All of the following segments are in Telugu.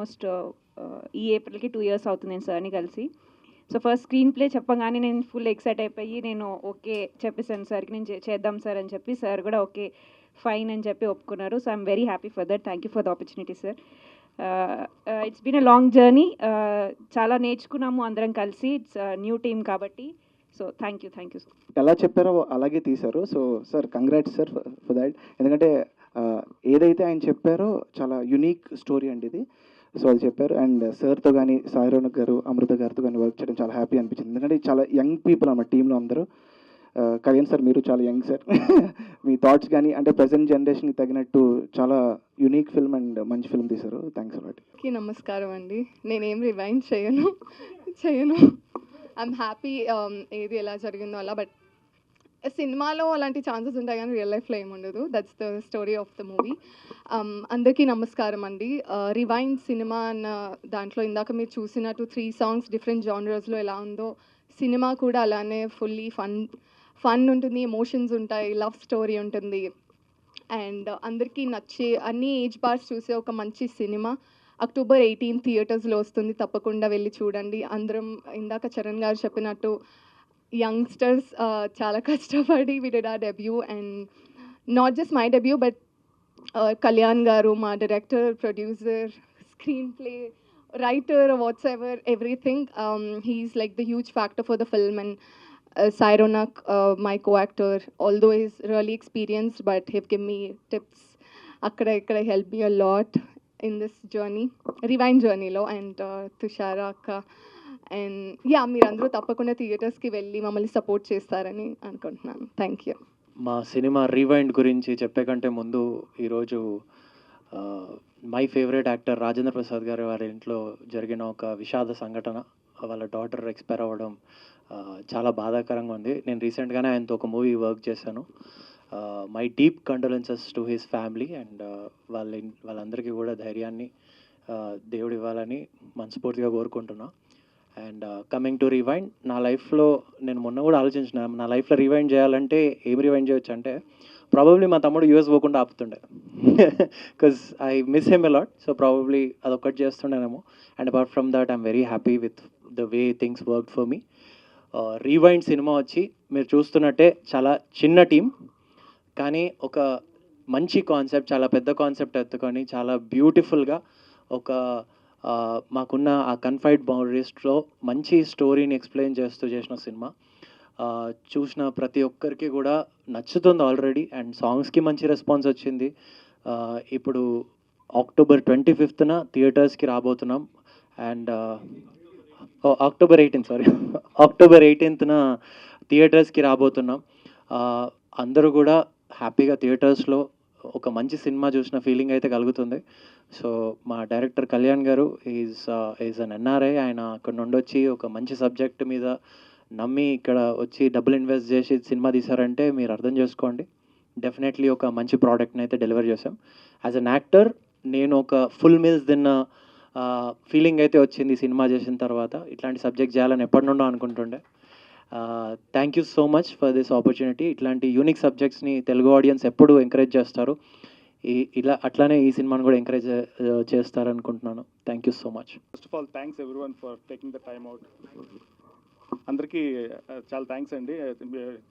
ఆల్మోస్ట్ ఈ ఏప్రిల్కి 2 years అవుతుంది నేను సార్ని కలిసి. సో ఫస్ట్ స్క్రీన్ ప్లే చెప్పగానే నేను ఫుల్ ఎక్సైట్ అయిపోయి నేను ఓకే చెప్పేసాను సార్కి, నేను చేద్దాం సార్ అని చెప్పి. సార్ కూడా ఓకే ఫైన్ అని చెప్పి ఒప్పుకున్నారు. So I'm very happy for that. Thank you for the opportunity sir. It's been a long journey. చాలా నేర్చుకున్నాము అందరం కలిసి. ఇట్స్ న్యూ టీమ్ కాబట్టి. So thank you sir. ఎలా చెప్పారో అలాగే తీశారు. So sir congrats sir for that. ఎందుకంటే ఏదైతే ఆయన చెప్పారో చాలా యునీక్ స్టోరీ అండి ఇది. సో అది చెప్పారు. అండ్ సార్తో కానీ సాయి రోనక్ గారు, అమృత గారితో కానీ వర్క్ చేయడం చాలా హ్యాపీ అనిపించింది. ఎందుకంటే చాలా యంగ్ పీపుల్ అన్నమాట టీంలో అందరూ. కళ్యాణ్ సార్ మీరు చాలా యంగ్ సార్. మీ థాట్స్ కానీ అంటే ప్రజెంట్ జనరేషన్కి తగినట్టు చాలా యునీక్ ఫిల్మ్ అండ్ మంచి ఫిల్మ్ తీశారు. Thanks a lot. నమస్కారం అండి. నేనేం రివైండ్ చేయను. ఐఎమ్ హ్యాపీ ఏది ఎలా జరిగిందో అలా. బట్ సినిమాలో అలాంటి ఛాన్సెస్ ఉంటాయి కానీ రియల్ లైఫ్లో ఏముండదు. That's the story of the movie. అందరికీ నమస్కారం అండి. రివైండ్ సినిమా అన్న దాంట్లో ఇందాక మీరు చూసినట్టు 3 songs డిఫరెంట్ జానర్స్లో ఎలా ఉందో సినిమా కూడా అలానే ఫుల్లీ ఫన్ ఉంటుంది, ఎమోషన్స్ ఉంటాయి, లవ్ స్టోరీ ఉంటుంది. అండ్ అందరికీ నచ్చే అన్ని ఏజ్ బార్స్ చూసే ఒక మంచి సినిమా October 18 థియేటర్స్లో వస్తుంది. తప్పకుండా వెళ్ళి చూడండి. అందరం ఇందాక చరణ్ గారు చెప్పినట్టు యంగ్స్టర్స్ చాలా కష్టపడి we did our debut. And not just my debut but Kalyan garu, మా director, producer, screen play writer, what's ever everything, he's like the huge factor for the film. And Sai Ronak, my co-actor, although he's really experienced, but he've given me tips. Akkada helped me a lot in this journey, Rewind journey lo. And Tushara akka. And yeah, మీరందరూ తప్పకుండా థియేటర్స్కి వెళ్ళి మమ్మల్ని సపోర్ట్ చేస్తారని అనుకుంటున్నాను. Thank you. మా సినిమా రీవైండ్ గురించి చెప్పే కంటే ముందు ఈరోజు my favourite actor Rajendra Prasad గారి వారి ఇంట్లో జరిగిన ఒక విషాద సంఘటన, వాళ్ళ డాటర్ ఎక్స్పైర్ అవ్వడం చాలా బాధాకరంగా ఉంది. నేను రీసెంట్గానే ఆయనతో ఒక మూవీ వర్క్ చేశాను. My deep condolences to his family. And వాళ్ళందరికీ కూడా ధైర్యాన్ని దేవుడు ఇవ్వాలని మనస్ఫూర్తిగా కోరుకుంటున్నా. అండ్ కమింగ్ టు రివైండ్, నా లైఫ్లో నేను మొన్న కూడా ఆలోచించిన, నా లైఫ్లో రివైండ్ చేయాలంటే ఏం రివైండ్ చేయొచ్చు అంటే ప్రాబబ్లీ మా తమ్ముడు యూఎస్ పోకుండా ఆపుతుండే. Because I miss him a lot. So probably అదొక్కటి చేస్తుండేనేమో. And apart from that I'm very happy with the way things work for me. Rewind cinema వచ్చి మీరు చూస్తున్నట్టే చాలా చిన్న టీం, కానీ ఒక మంచి కాన్సెప్ట్, చాలా పెద్ద కాన్సెప్ట్ ఎత్తుకొని చాలా బ్యూటిఫుల్గా ఒక మాకున్న ఆ కన్ఫైడ్ బౌండరీస్లో మంచి స్టోరీని ఎక్స్ప్లెయిన్ చేస్తూ చేసిన సినిమా. చూసిన ప్రతి ఒక్కరికి కూడా నచ్చుతుంది ఆల్రెడీ. అండ్ సాంగ్స్కి మంచి రెస్పాన్స్ వచ్చింది. ఇప్పుడు October 25th థియేటర్స్కి రాబోతున్నాం. అండ్ October 18th థియేటర్స్కి రాబోతున్నాం. అందరూ కూడా హ్యాపీగా థియేటర్స్లో ఒక మంచి సినిమా చూసిన ఫీలింగ్ అయితే కలుగుతుంది. సో మా డైరెక్టర్ కళ్యాణ్ గారు ఈజ్ అన్ ఎన్ఆర్ఐ. ఆయన అక్కడ నుండి వచ్చి ఒక మంచి సబ్జెక్ట్ మీద నమ్మి ఇక్కడ వచ్చి డబ్బులు ఇన్వెస్ట్ చేసి సినిమా తీశారంటే మీరు అర్థం చేసుకోండి. డెఫినెట్లీ ఒక మంచి ప్రోడక్ట్ని అయితే డెలివర్ చేశాం. యాజ్ అన్ యాక్టర్ నేను ఒక ఫుల్ మీల్స్ తిన్న ఫీలింగ్ అయితే వచ్చింది సినిమా చేసిన తర్వాత. ఇట్లాంటి సబ్జెక్ట్ చేయాలని ఎప్పటి నుండో అనుకుంటుండే. Thank you so much for this opportunity. ఇట్లాంటి యూనిక్ సబ్జెక్ట్స్ని తెలుగు ఆడియన్స్ ఎప్పుడు ఎంకరేజ్ చేస్తారు. అట్లానే ఈ సినిమాని కూడా ఎంకరేజ్ చేస్తారనుకుంటున్నాను. Thank you so much. First of all thanks everyone for taking the time out. అందరికీ చాలా థ్యాంక్స్ అండి.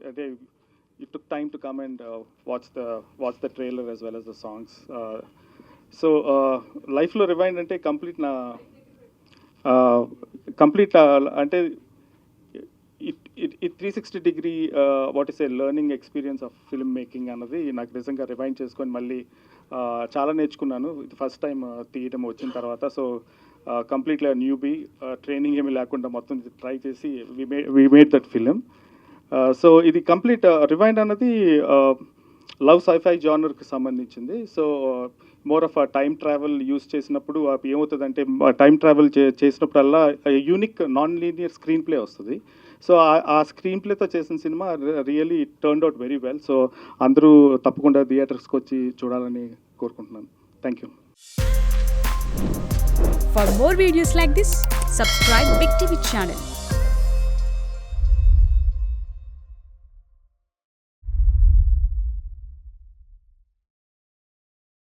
అంటే you took time to come and watch the trailer as well as the songs. So లైఫ్లో రివైండ్ అంటే కంప్లీట్ అంటే it 360-degree what is A learning experience of film making అన్నది నాకు నిజంగా రివైండ్ చేసుకొని మళ్ళీ చాలా నేర్చుకున్నాను. ఇది ఫస్ట్ టైం తీయడం వచ్చిన తర్వాత. సో కంప్లీట్గా న్యూబీ, ట్రైనింగ్ ఏమీ లేకుండా మొత్తం ట్రై చేసి we made that film. So ఇది కంప్లీట్ రివైండ్ అన్నది లవ్ సైఫై జానర్కి సంబంధించింది. So more of time travel use చేసినప్పుడు ఏమవుతుందంటే టైం ట్రావెల్ చేసినప్పుడల్లా unique non linear screen play వస్తుంది. సో ఆ స్క్రీన్ ప్లేతో చేసిన సినిమా really turned out very well. So అందరూ తప్పకుండా థియేటర్స్కి వచ్చి చూడాలని కోరుకుంటున్నాను. Thank you. For more videos like this, subscribe Big TV channel.